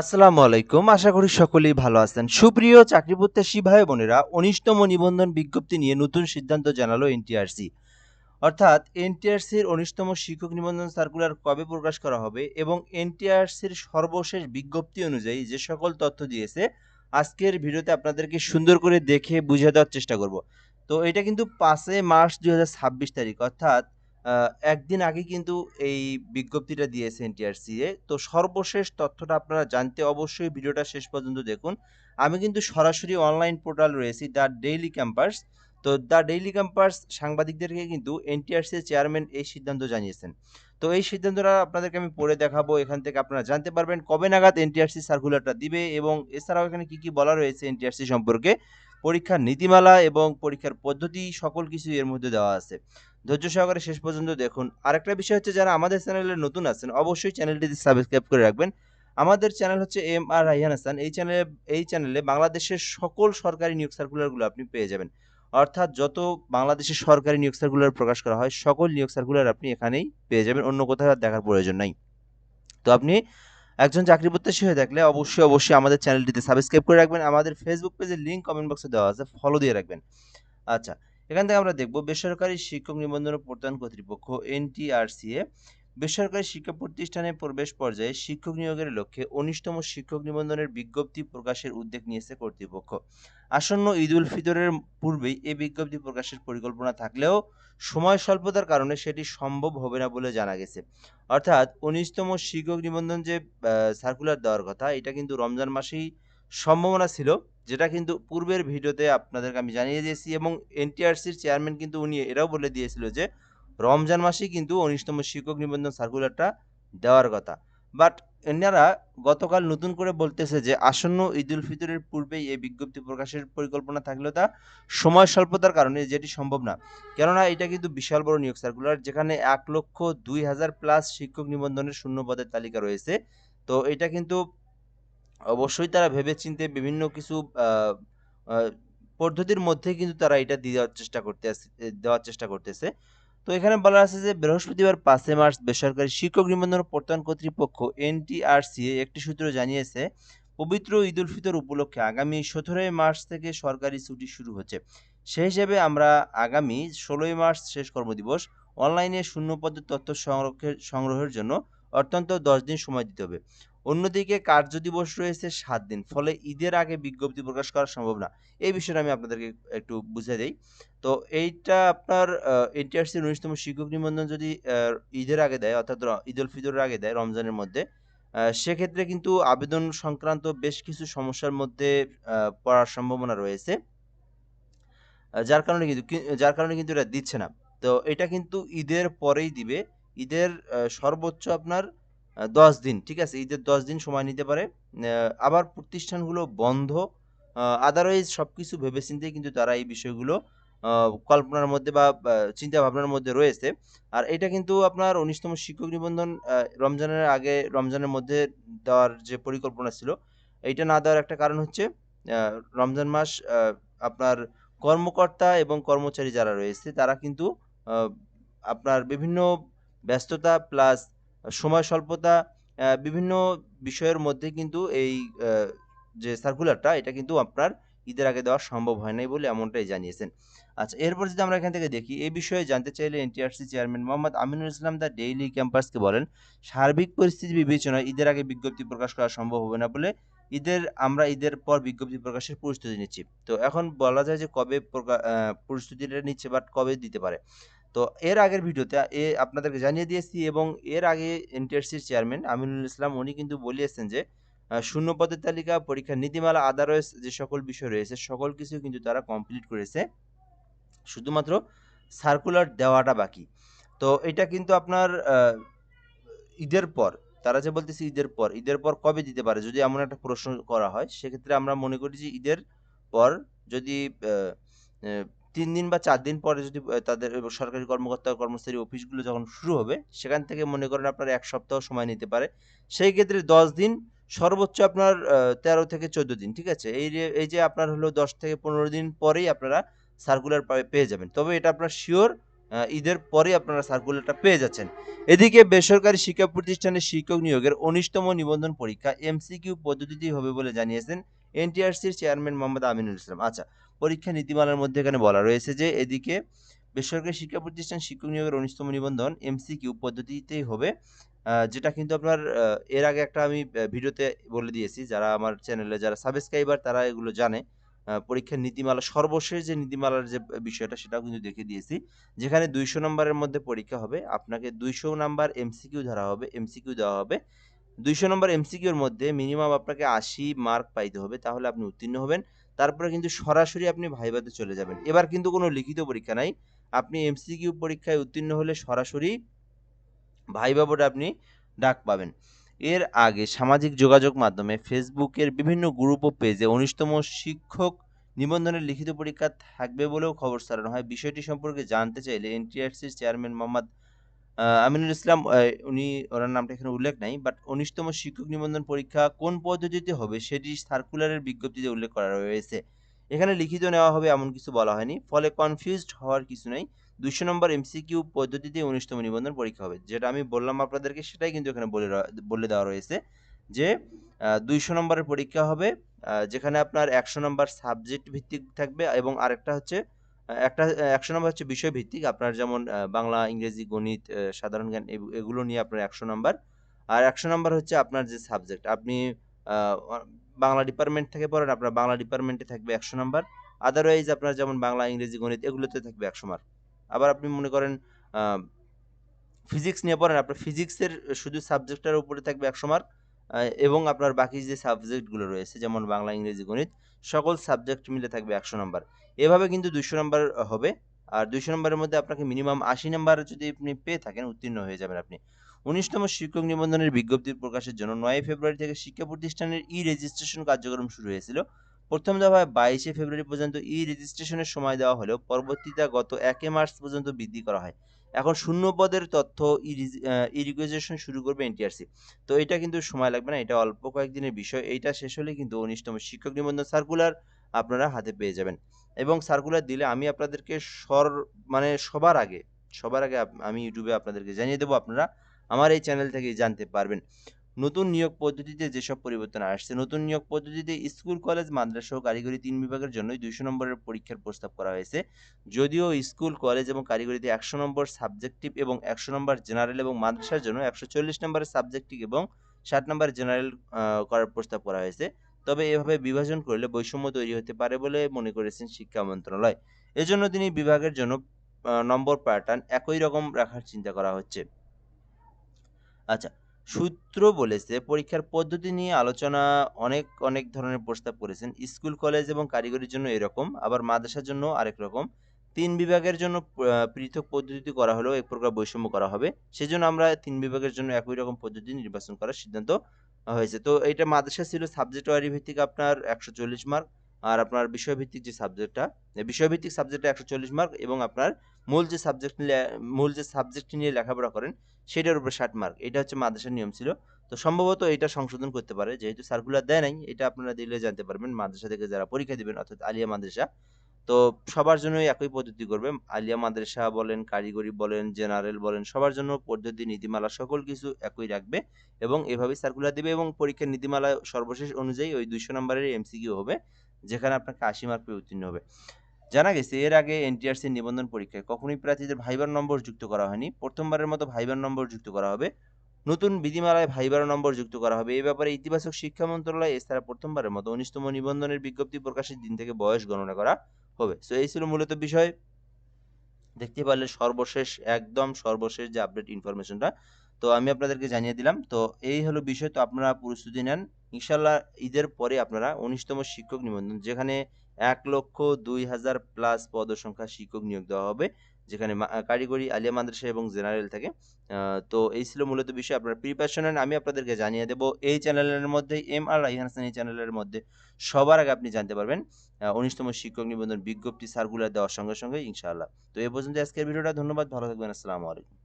আসসালামু আলাইকুম। আশা করি সকলেই ভালো আছেন। সুপ্রিয় চাকরি প্রত্যাশী ভাই বোনেরা, ১৯তম নিবন্ধন বিজ্ঞপ্তি নিয়ে নতুন সিদ্ধান্ত জানালো এনটিআরসি। অর্থাৎ এনটিআরসির ১৯তম শিক্ষক নিবন্ধন সার্কুলার কবে প্রকাশ করা হবে এবং এনটিআরসির সর্বশেষ বিজ্ঞপ্তি অনুযায়ী যে সকল তথ্য দিয়েছে, আজকের ভিডিওতে আপনাদেরকে সুন্দর করে দেখে বুঝিয়ে দেওয়ার চেষ্টা করব। তো এটা কিন্তু ৫ মার্চ ২০২৬ তারিখ, অর্থাৎ একদিন আগে কিন্তু এই বিজ্ঞপ্তিটা দিয়েছে এনটিআরসিএ। তো সর্বশেষ তথ্যটা আপনারা জানতে অবশ্যই ভিডিওটা শেষ পর্যন্ত দেখুন। আমি কিন্তু সরাসরি অনলাইন পোর্টাল রয়েছি দ্য ডেইলি ক্যাম্পাস। তো দ্য ডেইলি ক্যাম্পাস সাংবাদিকদেরকে কিন্তু এনটিআরসি চেয়ারম্যান এই সিদ্ধান্ত জানিয়েছেন। তো এই সিদ্ধান্তটা আপনাদেরকে আমি পড়ে দেখাবো। এখান থেকে আপনারা জানতে পারবেন কবে নাগাদ এনটিআরসি সার্কুলারটা দিবে এবং এছাড়াও এখানে কি বলা রয়েছে এনটিআরসি সম্পর্কে। পরীক্ষার নীতিমালা এবং পরীক্ষার পদ্ধতি সকল কিছু এর মধ্যে দেওয়া আছে। ধৈর্য সহকারে শেষ পর্যন্ত দেখুন। আরেকটা বিষয় হচ্ছে, যারা আমাদের চ্যানেলে নতুন আছেন অবশ্যই চ্যানেলটিতে সাবস্ক্রাইব করে রাখবেন। আমাদের চ্যানেল হচ্ছে আর রায়হান হাসান। এই চ্যানেলে বাংলাদেশের সকল সরকারি নিয়োগ সার্কুলারগুলো আপনি পেয়ে যাবেন। অর্থাৎ যত বাংলাদেশের সরকারি নিয়োগ সার্কুলার প্রকাশ করা হয় সকল নিয়োগ সার্কুলার আপনি এখানেই পেয়ে যাবেন, অন্য কোথাও আর দেখার প্রয়োজন নাই। তো আপনি একজন চাকরি প্রত্যাশী হয়ে থাকলে অবশ্যই আমাদের চ্যানেলটিতে সাবস্ক্রাইব করে রাখবেন। আমাদের ফেসবুক পেজের লিঙ্ক কমেন্ট বক্সে দেওয়া আছে, ফলো দিয়ে রাখবেন। আচ্ছা, এখান থেকে আমরা দেখব বেসরকারি শিক্ষক নিবন্ধন ও প্রত্যয়ন কর্তৃপক্ষ এনটিআরসিএ বেসরকারি শিক্ষা প্রতিষ্ঠানে প্রবেশ পর্যায়ে শিক্ষক নিয়োগের লক্ষ্যে ১৯তম শিক্ষক নিবন্ধনের বিজ্ঞপ্তি প্রকাশের উদ্যোগ নিয়েছে কর্তৃপক্ষ। আসন্ন ঈদ উল ফিতরের পূর্বেই এই বিজ্ঞপ্তি প্রকাশের পরিকল্পনা থাকলেও সময় স্বল্পতার কারণে সেটি সম্ভব হবে না বলে জানা গেছে। অর্থাৎ ১৯তম শিক্ষক নিবন্ধন যে সার্কুলার দেওয়ার কথা, এটা কিন্তু রমজান মাসেই সম্ভাবনা ছিল, যেটা কিন্তু পূর্বের ভিডিওতে আপনাদেরকে আমি জানিয়ে দিয়েছি এবং এনটিআরসির চেয়ারম্যান কিন্তু উনি এটাও বলে দিয়েছিল যে রমজান মাসেই কিন্তু ১৯তম শিক্ষক নিবন্ধন সার্কুলারটা দেওয়ার কথা। বাট এনারা গতকাল নতুন করে বলতেছে যে আসন্ন ঈদ উল ফিতরের পূর্বেই এই বিজ্ঞপ্তি প্রকাশের পরিকল্পনা থাকলেও তা সময় স্বল্পতার কারণে যেটি সম্ভব না। কেননা এটা কিন্তু বিশাল বড় নিয়োগ সার্কুলার, যেখানে ১,০২,০০০ প্লাস শিক্ষক নিবন্ধনের শূন্য পদের তালিকা রয়েছে। তো এটা কিন্তু অবশ্যই তারা ভেবেচিন্তে বিভিন্ন কিছু আ আ পদ্ধতির মধ্যে কিন্তু তারা এটা দেওয়ার চেষ্টা করতেছে। তো এখানে বলা আছে যে বৃহস্পতিবার ৫ মার্চ বেসরকারি শিক্ষক নিবন্ধন ও প্রত্যয়ন কর্তৃপক্ষ এনটিআরসি একটি সূত্র জানিয়েছে, পবিত্র ঈদ উল ফিতর উপলক্ষে আগামী ১৭ মার্চ থেকে সরকারি ছুটি শুরু হচ্ছে। সেই হিসেবে আমরা আগামী ১৬ মার্চ শেষ কর্মদিবস অনলাইনে শূন্য পদের তথ্য সংগ্রহের জন্য অত্যন্ত ১০ দিন সময় দিতে হবে। অন্যদিকে কার্যদিবস রয়েছে ৭ দিন। ফলে ঈদের আগে বিজ্ঞপ্তি প্রকাশ করা সম্ভব না। এই বিষয়টা আমি আপনাদেরকে একটু বুঝিয়ে দেই। তো এইটা আপনার এনটিআরসির ১৯তম শিক্ষক নিবন্ধন যদি ঈদের আগে দেয়, অর্থাৎ ঈদ উল ফিতরের আগে দেয় রমজানের মধ্যে, সেক্ষেত্রে কিন্তু আবেদন সংক্রান্ত বেশ কিছু সমস্যার মধ্যে আ পড়ার সম্ভাবনা রয়েছে। যার কারণে কিন্তু এটা দিচ্ছে না। তো এটা কিন্তু ঈদের পরেই দিবে। ঈদের সর্বোচ্চ আপনার ১০ দিন, ঠিক আছে? ঈদের ১০ দিন সময় নিতে পারে। আবার প্রতিষ্ঠানগুলো বন্ধ। আদারওয়াইজ সবকিছু ভেবেচিন্তেই কিন্তু তারা এই বিষয়গুলো আ কল্পনার মধ্যে বা চিন্তা ভাবনার মধ্যে রয়েছে। আর এটা কিন্তু আপনার ১৯তম শিক্ষক নিবন্ধন রমজানের আগে, রমজানের মধ্যে দেওয়ার যে পরিকল্পনা ছিল, এইটা না দেওয়ার একটা কারণ হচ্ছে আ রমজান মাস আপনার কর্মকর্তা এবং কর্মচারী যারা রয়েছে তারা কিন্তু আ আপনার বিভিন্ন ব্যস্ততা প্লাস সময় স্বল্পতা, বিভিন্ন বিষয়ের মধ্যে কিন্তু এই আ যে সার্কুলারটা এটা কিন্তু আপনার ঈদের আগে দেওয়া সম্ভব হয় নাই বলে এমনটাই জানিয়েছেন। আচ্ছা, এরপর যদি আমরা এখান থেকে দেখি, এই বিষয়ে জানতে চাইলে NTRC chairman Mohammad Aminul Islam the daily ক্যাম্পাসকে বলেন, সার্বিক পরিস্থিতি বিবেচনায় ঈদের আগে বিজ্ঞপ্তি প্রকাশ করা সম্ভব হবে না বলে ঈদের পর বিজ্ঞপ্তি প্রকাশের প্রস্তুতি নিচ্ছি। তো এখন বলা যায় যে কবে প্রস্তুতিটা নিচ্ছে, বাট কবে দিতে পারে। তো এর আগের ভিডিওতে আপনাদেরকে জানিয়ে দিয়েছি এবং এর আগে এনটিআরসির চেয়ারম্যান আমিনুল ইসলাম উনি কিন্তু বলিয়েছেন যে শূন্য পদের তালিকা, পরীক্ষার নীতিমালা, আদারওয়াইজ যে সকল বিষয় রয়েছে সকল কিছু কিন্তু তারা কমপ্লিট করেছে। শুধুমাত্র সার্কুলার দেওয়াটা বাকি। তো এটা কিন্তু আপনার ঈদের পর, তারা যে বলতেছে ঈদের পর কবে দিতে পারে? যদি এমন একটা প্রশ্ন করা হয়, সেক্ষেত্রে আমরা মনে করি যে ঈদের পর যদি আ এ ৩ দিন বা ৪ দিন পরে যদি তাদের সরকারি কর্মকর্তা কর্মচারী অফিসগুলো যখন শুরু হবে, সেখান থেকে মনে করেন আপনার ১ সপ্তাহ সময় নিতে পারে। সেই ক্ষেত্রে ১০ দিন, সর্বোচ্চ আপনার ১৩ থেকে ১৪ দিন, ঠিক আছে? এই যে আপনার হলো ১০ থেকে ১৫ দিন পরেই আপনারা সার্কুলার পেয়ে যাবেন। তবে এটা আপনার সিওর ঈদের পরে আপনারা সার্কুলারটা পেয়ে যাচ্ছেন। এদিকে বেসরকারি শিক্ষা প্রতিষ্ঠানে শিক্ষক নিয়োগের ১৯তম নিবন্ধন পরীক্ষা এমসিকিউ পদ্ধতিতেই হবে বলে জানিয়েছেন এনটিআরসির চেয়ারম্যান মোহাম্মদ আমিনুল ইসলাম। আচ্ছা, পরীক্ষা নীতিমালার মধ্যে এখানে বলা রয়েছে যে এদিকে বেসরকারি শিক্ষা প্রতিষ্ঠান শিক্ষক নিয়োগের ১৯তম নিবন্ধন এমসিকিউ পদ্ধতিতেই হবে। যেটা কিন্তু আপনার এর আগে একটা আমি ভিডিওতে বলে দিয়েছি। যারা আমার চ্যানেলে যারা সাবস্ক্রাইবার তারা এগুলো জানে। পরীক্ষার নীতিমালা সর্বশেষ যে নীতিমালার যে বিষয়টা সেটাও কিন্তু দেখিয়ে দিয়েছি। যেখানে ২০০ নম্বরের মধ্যে পরীক্ষা হবে। আপনাকে ২০০ নাম্বার এমসিকিউ ধরা হবে, এমসিকিউ দেওয়া হবে। ২০০ নম্বর এমসিকিউর মধ্যে মিনিমাম আপনাকে ৮০ মার্ক পাইতে হবে। তাহলে আপনি উত্তীর্ণ হবেন। তারপরে কিন্তু সরাসরি আপনি ভাইভাতে চলে যাবেন। এবার কিন্তু কোনো লিখিত পরীক্ষা নাই। আপনি এমসিকিউ পরীক্ষায় উত্তীর্ণ হলে সরাসরি ভাইভা বোর্ডে আপনি ডাক পাবেন। এর আগে সামাজিক যোগাযোগ মাধ্যমে ফেসবুকের বিভিন্ন গ্রুপ ও পেজে ১৯তম শিক্ষক নিবন্ধনের লিখিত পরীক্ষা থাকবে বলেও খবর ছড়ানো হয়। বিষয়টি সম্পর্কে জানতে চাইলে এনটিআরসির চেয়ারম্যান মোহাম্মদ আমিনুল ইসলাম, ওনার নামটা এখানে উল্লেখ নাই। বাট ১৯তম শিক্ষক নিবন্ধন পরীক্ষা কোন পদ্ধতিতে হবে সেটি সার্কুলারের বিজ্ঞপ্তিতে উল্লেখ করা রয়েছে। এখানে লিখিত নেওয়া হবে এমন কিছু বলা হয়নি। ফলে কনফিউজড হওয়ার কিছু নেই। ২০০ নম্বর এমসিকিউ পদ্ধতিতে ১৯তম নিবন্ধন পরীক্ষা হবে। যেটা আমি বললাম আপনাদেরকে সেটাই কিন্তু এখানে বলে দেওয়া রয়েছে যে ২০০ নম্বরের পরীক্ষা হবে, যেখানে আপনার ১০০ নম্বর সাবজেক্ট ভিত্তিক থাকবে এবং আরেকটা হচ্ছে একটা ১০০ নম্বর হচ্ছে বিষয়ভিত্তিক। আপনার যেমন বাংলা, ইংরেজি, গণিত, সাধারণ জ্ঞান এগুলো নিয়ে আপনার ১০০ নাম্বার। আর ১০০ নাম্বার হচ্ছে আপনার যে সাবজেক্ট আপনি আ অ বাংলা ডিপার্টমেন্ট থেকে পড়েন, আপনার বাংলা ডিপার্টমেন্টে থাকবে ১০০ নাম্বার। আদারওয়াইজ আপনার যেমন বাংলা, ইংরেজি, গণিত এগুলোতে থাকবে ১০০ মার্ক। আবার আপনি মনে করেন আ ফিজিক্স নিয়ে পড়েন, আপনার ফিজিক্সের শুধু সাবজেক্টটার উপরে থাকবে ১০০ মার্ক। আ এবং আপনার বাকি যে সাবজেক্টগুলো রয়েছে যেমন বাংলা, ইংরেজি, গণিত সকল সাবজেক্ট মিলে থাকবে ১০০ নাম্বার। এভাবে কিন্তু ২০০ নাম্বার হবে। আর ২০০ নাম্বারের মধ্যে আপনাকে মিনিমাম ৮০ নাম্বার যদি আপনি পেয়ে থাকেন উত্তীর্ণ হয়ে যাবেন আপনি। ১৯তম শিক্ষক নিবন্ধনের বিজ্ঞপ্তি প্রকাশের জন্য ৯ ফেব্রুয়ারি থেকে শিক্ষা প্রতিষ্ঠানের ই-রেজিস্ট্রেশন কার্যক্রম শুরু হয়েছিল। প্রথম দফায় ২২শে ফেব্রুয়ারি পর্যন্ত ই-রেজিস্ট্রেশনের সময় দেওয়া হলেও পরবর্তীতে গত ১ মার্চ পর্যন্ত বৃদ্ধি করা হয়। এখন শূন্য পদের তথ্য ই-রেজিস্ট্রেশন শুরু করবে এনটিআরসি। তো এটা কিন্তু সময় লাগবে না। এটা অল্প কয়েকদিনের বিষয়। এইটা শেষ হলেই কিন্তু ১৯তম শিক্ষক নিবন্ধন সার্কুলার আপনারা হাতে পেয়ে যাবেন। এবং সার্কুলার দিলে আমি আপনাদেরকে মানে সবার আগে আমি YouTube এ আপনাদেরকে জানিয়ে দেব। আপনারা আমার এই চ্যানেল থেকেই জানতে পারবেন। নতুন নিয়োগ পদ্ধতিতে যেসব পরিবর্তন আসছে, নতুন নিয়োগ পদ্ধতিতে স্কুল, কলেজ, মাদ্রাসা ও কারিগরি ৩ বিভাগের জন্যই ২০০ নম্বরের পরীক্ষার প্রস্তাব করা হয়েছে। যদিও স্কুল, কলেজ এবং কারিগরিতে ১০০ নম্বর সাবজেক্টিভ এবং ১০০ নম্বর জেনারেল এবং মাদ্রাসার জন্য ১৪০ নম্বরের সাবজেক্টিভ এবং ৬০ নম্বর জেনারেল করার প্রস্তাব করা হয়েছে। তবে এভাবে বিভাজন করলে বৈষম্য তৈরি হতে পারে বলে মনে করেছেন শিক্ষা মন্ত্রণালয়। এজন্য তিনি বিভাগের জন্য নম্বর প্যাটার্ন একই রকম রাখার চিন্তা করা হচ্ছে। আচ্ছা, সূত্র বলেছে পরীক্ষার পদ্ধতি নিয়ে আলোচনা অনেক ধরনের প্রস্তাব করেছেন। স্কুল, কলেজ এবং কারিগরির জন্য এরকম, আবার মাদ্রাসার জন্য আরেক রকম। ৩ বিভাগের জন্য পৃথক পদ্ধতি করা হলেও এক প্রকার বৈষম্য করা হবে। সেজন্য আমরা ৩ বিভাগের জন্য একই রকম পদ্ধতি নির্বাচন করার সিদ্ধান্ত হয়েছে। তো এইটা মাদ্রাসা ছিল সাবজেক্ট ওয়ারি ভিত্তিক আপনার ১৪০ মার্ক। আর আপনার বিষয়ভিত্তিক যে সাবজেক্টটা, বিষয়ভিত্তিক সাবজেক্টে ১৪০ মার্ক এবং আপনার মূল যে সাবজেক্টটি নিয়ে লেখাপড়া করেন সেটার উপরে ৬০ মার্ক। এটা হচ্ছে মাদ্রাসার নিয়ম ছিল। তো সম্ভবত এটা সংশোধন করতে পারে। যেহেতু সার্কুলার দেয় নাই, এটা আপনারা দিলে জানতে পারবেন। মাদ্রাসা থেকে যারা পরীক্ষা দিবেন অর্থাৎ আলিয়া মাদ্রাসা। তো সবার জন্যই একই পদ্ধতি করবে। আলিয়া মাদ্রাসা বলেন, কারিগরি বলেন, জেনারেল বলেন সবার জন্য পদ্ধতি, নীতিমালা সকল কিছু একই রাখবে এবং এভাবেই সার্কুলার দিবে এবং পরীক্ষার নীতিমালা সর্বশেষ অনুযায়ী ওই ২০০ নম্বরের এমসিকিউ হবে। যেখানে আপনাকে ৮০ মার্ক পেয়ে উত্তীর্ণ হবে। জানা গেছে এর আগে এনটিআরসির নিবন্ধন পরীক্ষায় কখনোই প্রার্থীদের ভাইবার নম্বর যুক্ত করা হয়নি। প্রথমবারের মতো ভাইবার নম্বর যুক্ত করা হবে। নতুন বিধিমালায় ভাইবার নম্বর যুক্ত করা হবে। এ ব্যাপারে ইতিবাচক শিক্ষা মন্ত্রণালয় এছাড়া প্রথমবারের মতো ১৯তম নিবন্ধনের বিজ্ঞপ্তি প্রকাশের দিন থেকে বয়স গণনা করা হবে। সো এই ছিল মূলত বিষয়। দেখতে পারলে একদম সর্বশেষ যে আপডেট ইনফরমেশনটা তো আমি আপনাদেরকে জানিয়ে দিলাম। তো এই হলো বিষয়। তো আপনারা প্রস্তুতি নেন। ইনশাআল্লাহ ঈদের পরে আপনারা ১৯তম শিক্ষক নিবন্ধন যেখানে ১,০২,০০০ প্লাস পদসংখ্যা শিক্ষক নিয়োগ দেওয়া হবে। যেখানে কারিগরি, আলিয়া মাদ্রাসা এবং জেনারেল থাকে। তো এই ছিল মূলত বিষয়। আপনারা প্রিপারেশন নেন। আমি আপনাদেরকে জানিয়ে দেব এই চ্যানেলের মধ্যেই এমআর রায়হান হাসান এই চ্যানেলের মধ্যে সবার আগে আপনি জানতে পারবেন ১৯তম শিক্ষক নিবন্ধন বিজ্ঞপ্তি সার্কুলার দেওয়ার সঙ্গে ইনশাআল্লাহ। তো এ পর্যন্ত আজকের ভিডিওটা। ধন্যবাদ। ভালো থাকবেন। আসসালামু আলাইকুম।